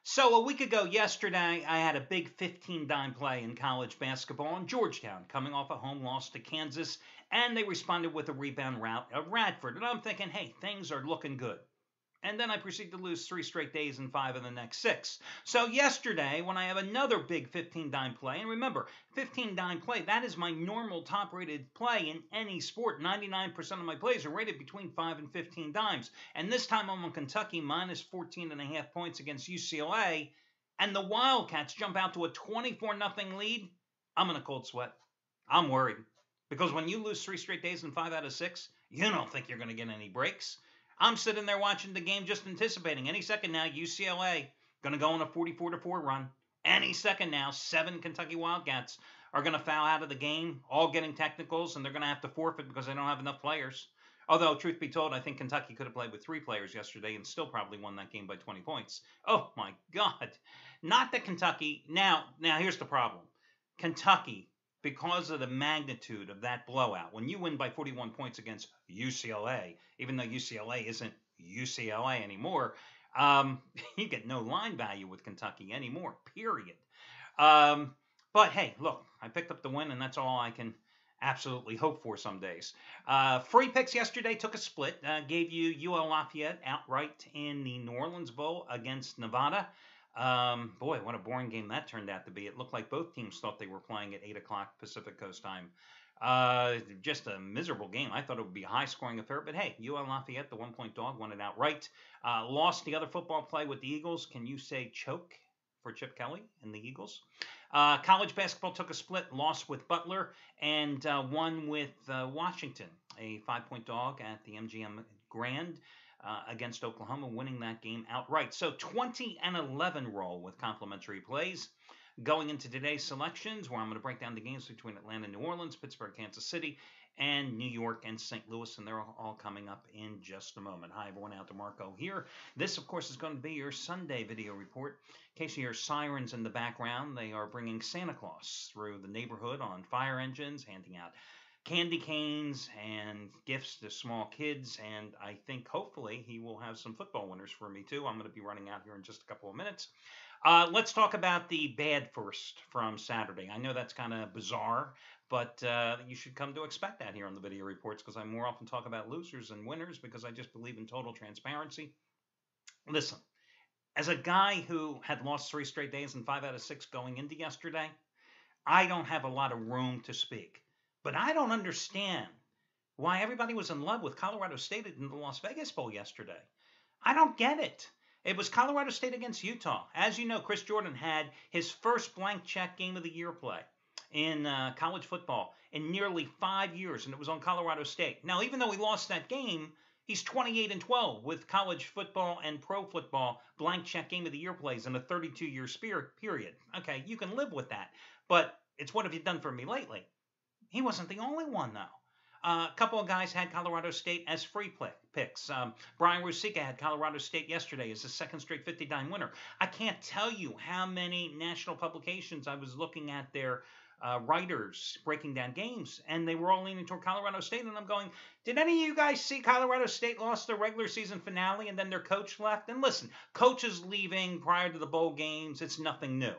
So a week ago yesterday, I had a big 15-dime play in college basketball in Georgetown, coming off a home loss to Kansas, and they responded with a rebound rout of Radford. And I'm thinking, hey, things are looking good. And then I proceed to lose 3 straight days and 5 of the next 6. So yesterday, when I have another big 15-dime play, and remember, 15-dime play, that is my normal top-rated play in any sport. 99% of my plays are rated between 5 and 15 dimes. And this time I'm on Kentucky minus 14.5 points against UCLA, and the Wildcats jump out to a 24-0 lead. I'm in a cold sweat. I'm worried. Because when you lose 3 straight days and 5 out of 6, you don't think you're going to get any breaks. I'm sitting there watching the game just anticipating. Any second now, UCLA going to go on a 44-4 run. Any second now, 7 Kentucky Wildcats are going to foul out of the game, all getting technicals, and they're going to have to forfeit because they don't have enough players. Although, truth be told, I think Kentucky could have played with 3 players yesterday and still probably won that game by 20 points. Oh, my God. Not that Kentucky. Now here's the problem. Kentucky, because of the magnitude of that blowout, when you win by 41 points against UCLA, even though UCLA isn't UCLA anymore, you get no line value with Kentucky anymore, period. But hey, look, I picked up the win, and that's all I can absolutely hope for some days. Free picks yesterday took a split, gave you UL Lafayette outright in the New Orleans Bowl against Nevada. Boy, what a boring game that turned out to be. It looked like both teams thought they were playing at 8 o'clock Pacific Coast time. Just a miserable game. I thought it would be a high-scoring affair, but hey, UL Lafayette, the one-point dog, won it outright. Lost the other football play with the Eagles. Can you say choke for Chip Kelly and the Eagles? College basketball took a split, lost with Butler, and won with Washington, a 5-point dog at the MGM Grand. Against Oklahoma, winning that game outright. So 20-11 roll with complimentary plays. Going into today's selections, where I'm going to break down the games between Atlanta and New Orleans, Pittsburgh, Kansas City, and New York and St. Louis, and they're all coming up in just a moment. Hi, everyone. Al DeMarco here. This, of course, is going to be your Sunday video report. In case you hear sirens in the background, they are bringing Santa Claus through the neighborhood on fire engines, handing out candy canes and gifts to small kids, and I think hopefully he will have some football winners for me too. I'm going to be running out here in just a couple of minutes. Let's talk about the bad first from Saturday. I know that's kind of bizarre, but you should come to expect that here on the video reports, because I more often talk about losers than winners, because I just believe in total transparency. Listen, as a guy who had lost 3 straight days and 5 out of 6 going into yesterday, I don't have a lot of room to speak. But I don't understand why everybody was in love with Colorado State in the Las Vegas Bowl yesterday. I don't get it. It was Colorado State against Utah. As you know, Chris Jordan had his first blank check game of the year play in college football in nearly 5 years, and it was on Colorado State. Now, even though he lost that game, he's 28-12 with college football and pro football blank check game of the year plays in a 32-year period. Okay, you can live with that, but it's what have you done for me lately? He wasn't the only one, though. A couple of guys had Colorado State as free picks. Brian Rusika had Colorado State yesterday as his second straight 50-dime winner. I can't tell you how many national publications I was looking at their writers breaking down games, and they were all leaning toward Colorado State, and I'm going, did any of you guys see Colorado State lost their regular season finale and then their coach left? And listen, coaches leaving prior to the bowl games, it's nothing new.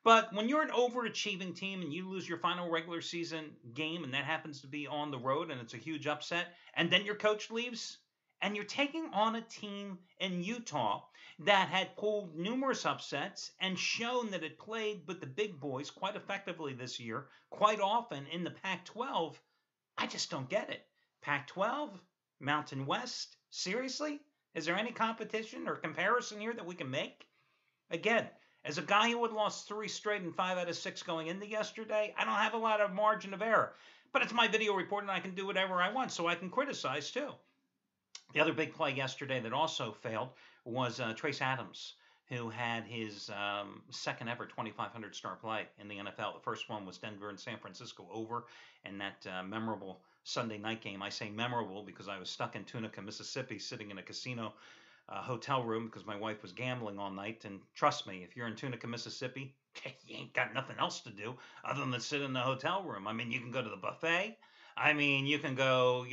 But when you're an overachieving team and you lose your final regular season game, and that happens to be on the road and it's a huge upset, and then your coach leaves, and you're taking on a team in Utah that had pulled numerous upsets and shown that it played with the big boys quite effectively this year, quite often in the Pac-12, I just don't get it. Pac-12? Mountain West? Seriously? Is there any competition or comparison here that we can make? Again, as a guy who had lost 3 straight and 5 out of 6 going into yesterday, I don't have a lot of margin of error. But it's my video report, and I can do whatever I want, so I can criticize too. The other big play yesterday that also failed was Trace Adams, who had his second ever 2,500 star play in the NFL. The first one was Denver and San Francisco over, and that memorable Sunday night game. I say memorable because I was stuck in Tunica, Mississippi, sitting in a casino hotel room because my wife was gambling all night. And trust me, if you're in Tunica, Mississippi, you ain't got nothing else to do other than sit in the hotel room. I mean, you can go to the buffet. I mean, you can go,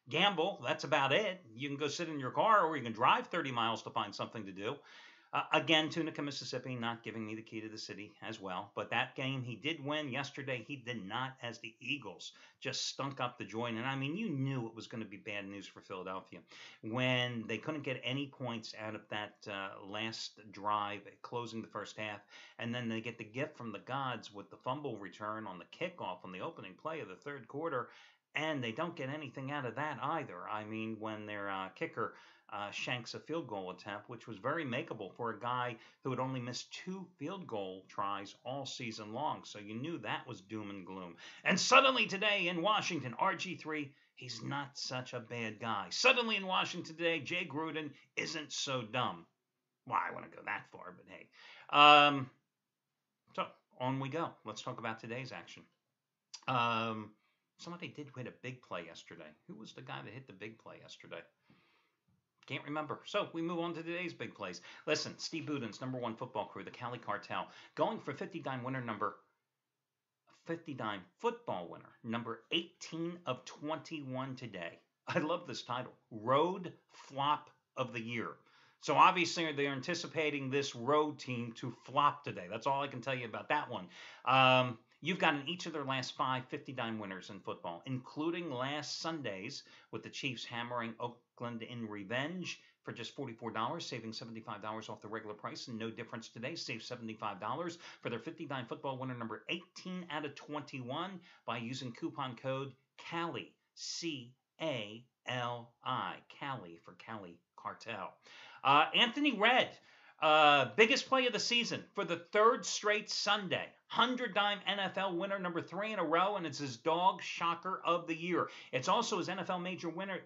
gamble. That's about it. You can go sit in your car, or you can drive 30 miles to find something to do. Again, Tunica, Mississippi, not giving me the key to the city as well. But that game he did win yesterday. He did not, as the Eagles just stunk up the joint. And I mean, you knew it was going to be bad news for Philadelphia when they couldn't get any points out of that last drive, closing the first half. And then they get the gift from the gods with the fumble return on the kickoff on the opening play of the third quarter. And they don't get anything out of that either. I mean, when their kicker shanks a field goal attempt, which was very makeable for a guy who had only missed 2 field goal tries all season long. So you knew that was doom and gloom. And suddenly today in Washington, RG3, he's not such a bad guy. Suddenly in Washington today, Jay Gruden isn't so dumb. Well, I want to go that far, but hey. So on we go. Let's talk about today's action. Somebody did hit a big play yesterday. Who was the guy that hit the big play yesterday? Can't remember. So we move on to today's big plays. Listen, Steve Buden's #1 football crew, the Cali Cartel, going for 50 dime football winner, number 18 of 21 today. I love this title, Road Flop of the Year. So obviously they're anticipating this road team to flop today. That's all I can tell you about that one. You've gotten each of their last 5 50-dime winners in football, including last Sunday's with the Chiefs hammering Oakland in revenge for just $44, saving $75 off the regular price, and no difference today. Save $75 for their 50-dime football winner number 18 out of 21 by using coupon code CALI, C-A-L-I, Cali for Cali Cartel. Anthony Redd, biggest play of the season for the 3rd straight Sunday. 100-dime NFL winner number 3 in a row, and it's his dog shocker of the year. It's also his NFL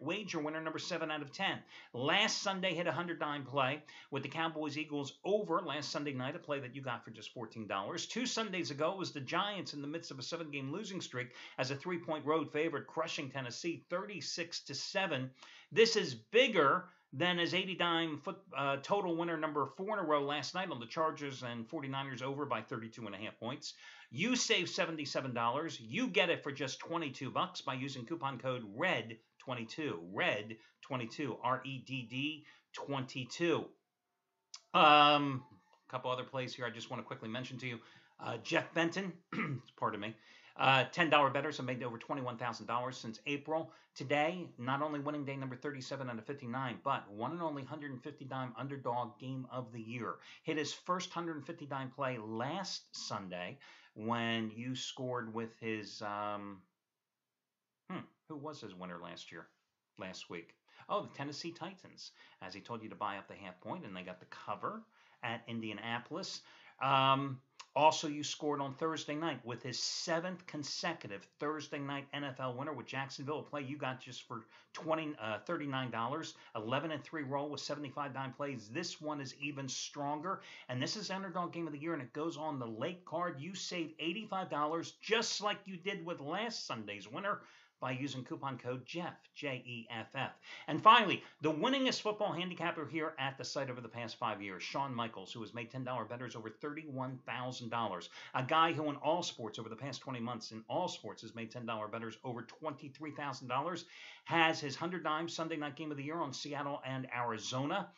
wager winner number 7 out of 10. Last Sunday hit a 100-dime play with the Cowboys-Eagles over last Sunday night, a play that you got for just $14. 2 Sundays ago was the Giants in the midst of a 7-game losing streak as a 3-point road favorite, crushing Tennessee 36-7. This is bigger than his 80-dime total winner number 4 in a row last night on the Chargers and 49ers over by 32.5 points. You save $77. You get it for just $22 by using coupon code RED22. RED22. R-E-D-D 22. Couple other plays here I just want to quickly mention to you. Jeff Benton, pardon me, $10 bettors have made over $21,000 since April. Today, not only winning day number 37 out of 59, but one and only 150-dime underdog game of the year. Hit his first 150-dime play last Sunday when you scored with his, who was his winner last week? Oh, the Tennessee Titans, as he told you to buy up the half point, and they got the cover at Indianapolis. Also, you scored on Thursday night with his 7th consecutive Thursday night NFL winner with Jacksonville, a play you got just for $39. 11-3 roll with 75-dime plays. This one is even stronger, and this is underdog game of the year, and it goes on the late card. You save $85 just like you did with last Sunday's winner by using coupon code JEFF, J-E-F-F. And finally, the winningest football handicapper here at the site over the past 5 years, Shawn Michaels, who has made $10 bettors over $31,000. A guy who in all sports over the past 20 months in all sports has made $10 bettors over $23,000, has his 100-dime Sunday night game of the year on Seattle and Arizona,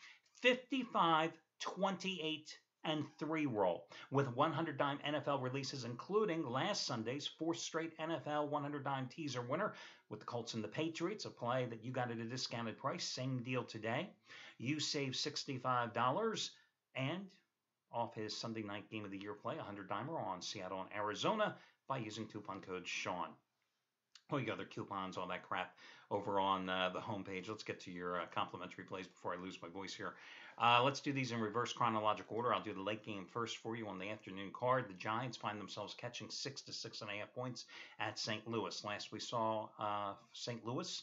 55, 28, and 3 roll with 100-dime NFL releases, including last Sunday's 4th straight NFL 100-dime teaser winner with the Colts and the Patriots, a play that you got at a discounted price. Same deal today. You save $65 and off his Sunday night game of the year play, 100-dimer on Seattle and Arizona by using coupon code Sean. Oh, you got other coupons, all that crap over on the homepage. Let's get to your complimentary plays before I lose my voice here. Let's do these in reverse chronological order. I'll do the late game first for you on the afternoon card. The Giants find themselves catching 6 to 6.5 points at St. Louis. Last we saw St. Louis,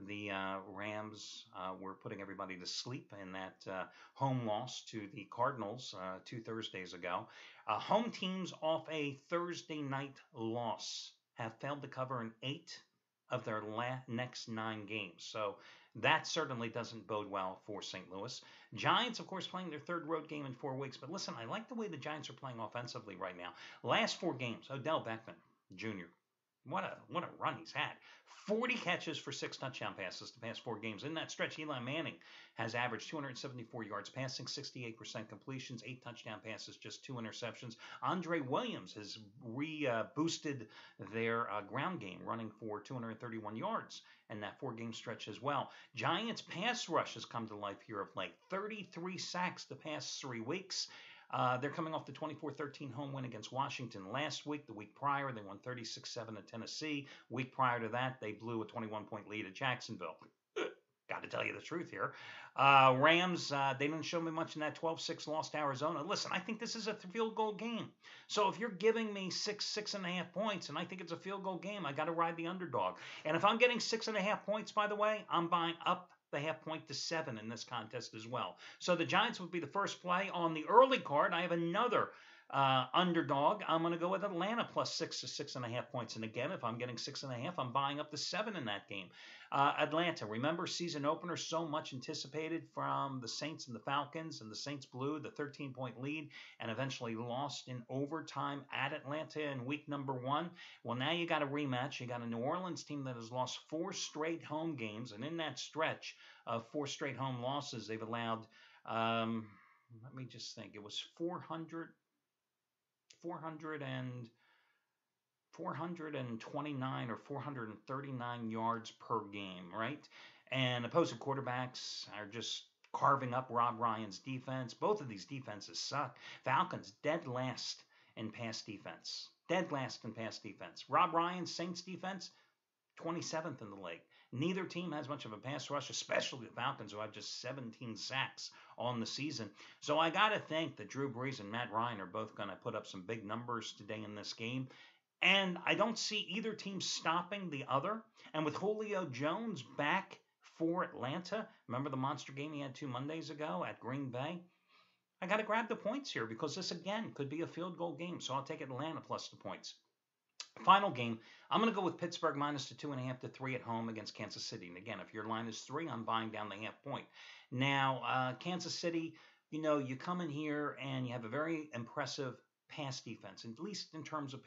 the Rams were putting everybody to sleep in that home loss to the Cardinals 2 Thursdays ago. Home teams off a Thursday night loss have failed to cover in 8 of their next 9 games. So that certainly doesn't bode well for St. Louis. Giants, of course, playing their 3rd road game in 4 weeks. But listen, I like the way the Giants are playing offensively right now. Last 4 games, Odell Beckham Jr., What a run he's had. 40 catches for 6 touchdown passes the past 4 games. In that stretch, Eli Manning has averaged 274 yards passing, 68% completions, 8 touchdown passes, just 2 interceptions. Andre Williams has boosted their ground game, running for 231 yards in that 4 game stretch as well. Giants pass rush has come to life here of late. 33 sacks the past 3 weeks. They're coming off the 24-13 home win against Washington last week. The week prior, they won 36-7 at Tennessee. Week prior to that, they blew a 21-point lead at Jacksonville. Got to tell you the truth here. Rams, they didn't show me much in that 12-6 loss to Arizona. Listen, I think this is a field goal game. So if you're giving me 6.5 points, and I think it's a field goal game, I got to ride the underdog. And if I'm getting 6.5 points, by the way, I'm buying up the half point to 7 in this contest as well. So the Giants would be the first play on the early card. I have another underdog. I'm going to go with Atlanta plus 6 to 6.5 points. And again, if I'm getting 6.5, I'm buying up to 7 in that game. Atlanta, remember season opener, so much anticipated from the Saints and the Falcons, and the Saints blew the 13-point lead and eventually lost in overtime at Atlanta in week number 1. Well, now you got a rematch. You got a New Orleans team that has lost 4 straight home games, and in that stretch of 4 straight home losses, they've allowed, let me just think, it was 429 or 439 yards per game, right? And opposing quarterbacks are just carving up Rob Ryan's defense. Both of these defenses suck. Falcons dead last in pass defense. Dead last in pass defense. Rob Ryan's Saints defense, 27th in the league. Neither team has much of a pass rush, especially the Falcons, who have just 17 sacks on the season. So I got to think that Drew Brees and Matt Ryan are both going to put up some big numbers today in this game. And I don't see either team stopping the other. And with Julio Jones back for Atlanta, remember the monster game he had 2 Mondays ago at Green Bay? I got to grab the points here because this, again, could be a field goal game. So I'll take Atlanta plus the points. Final game, I'm going to go with Pittsburgh minus the 2.5 to 3 at home against Kansas City. And again, if your line is 3, I'm buying down the half point. Now, Kansas City, you come in here and you have a very impressive pass defense, at least in terms of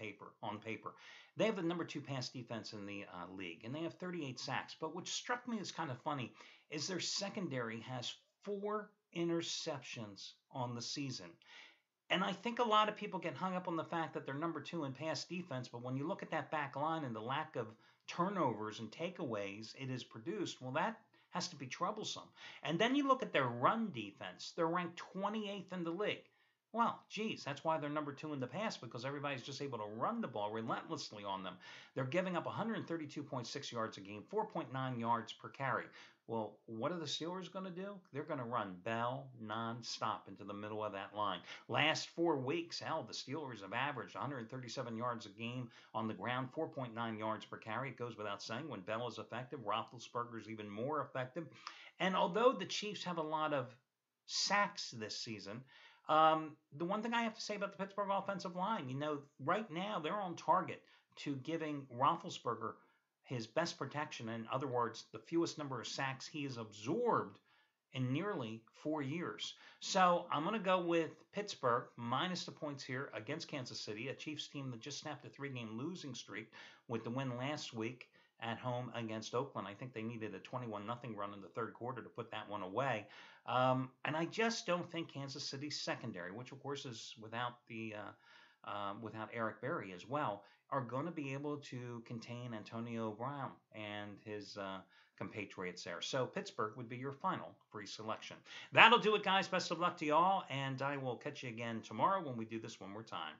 on paper. They have the number 2 pass defense in the league, and they have 38 sacks. But what struck me as kind of funny is their secondary has 4 interceptions on the season. And I think a lot of people get hung up on the fact that they're number 2 in pass defense, but when you look at that back line and the lack of turnovers and takeaways it has produced, well, that has to be troublesome. And then you look at their run defense. They're ranked 28th in the league. Well, geez, that's why they're number 2 in the pass, because everybody's just able to run the ball relentlessly on them. They're giving up 132.6 yards a game, 4.9 yards per carry. Well, what are the Steelers going to do? They're going to run Bell nonstop into the middle of that line. Last 4 weeks, the Steelers have averaged 137 yards a game on the ground, 4.9 yards per carry. It goes without saying, when Bell is effective, Roethlisberger's even more effective. And although the Chiefs have a lot of sacks this season, the one thing I have to say about the Pittsburgh offensive line, right now they're on target to giving Roethlisberger his best protection. In other words, the fewest number of sacks he has absorbed in nearly 4 years. So I'm going to go with Pittsburgh minus the points here against Kansas City, a Chiefs team that just snapped a 3-game losing streak with the win last week at home against Oakland. I think they needed a 21-0 run in the third quarter to put that one away. And I just don't think Kansas City's secondary, which of course is without Eric Berry as well, are going to be able to contain Antonio Brown and his compatriots there. So Pittsburgh would be your final free selection. That'll do it, guys. Best of luck to y'all, and I will catch you again tomorrow when we do this one more time.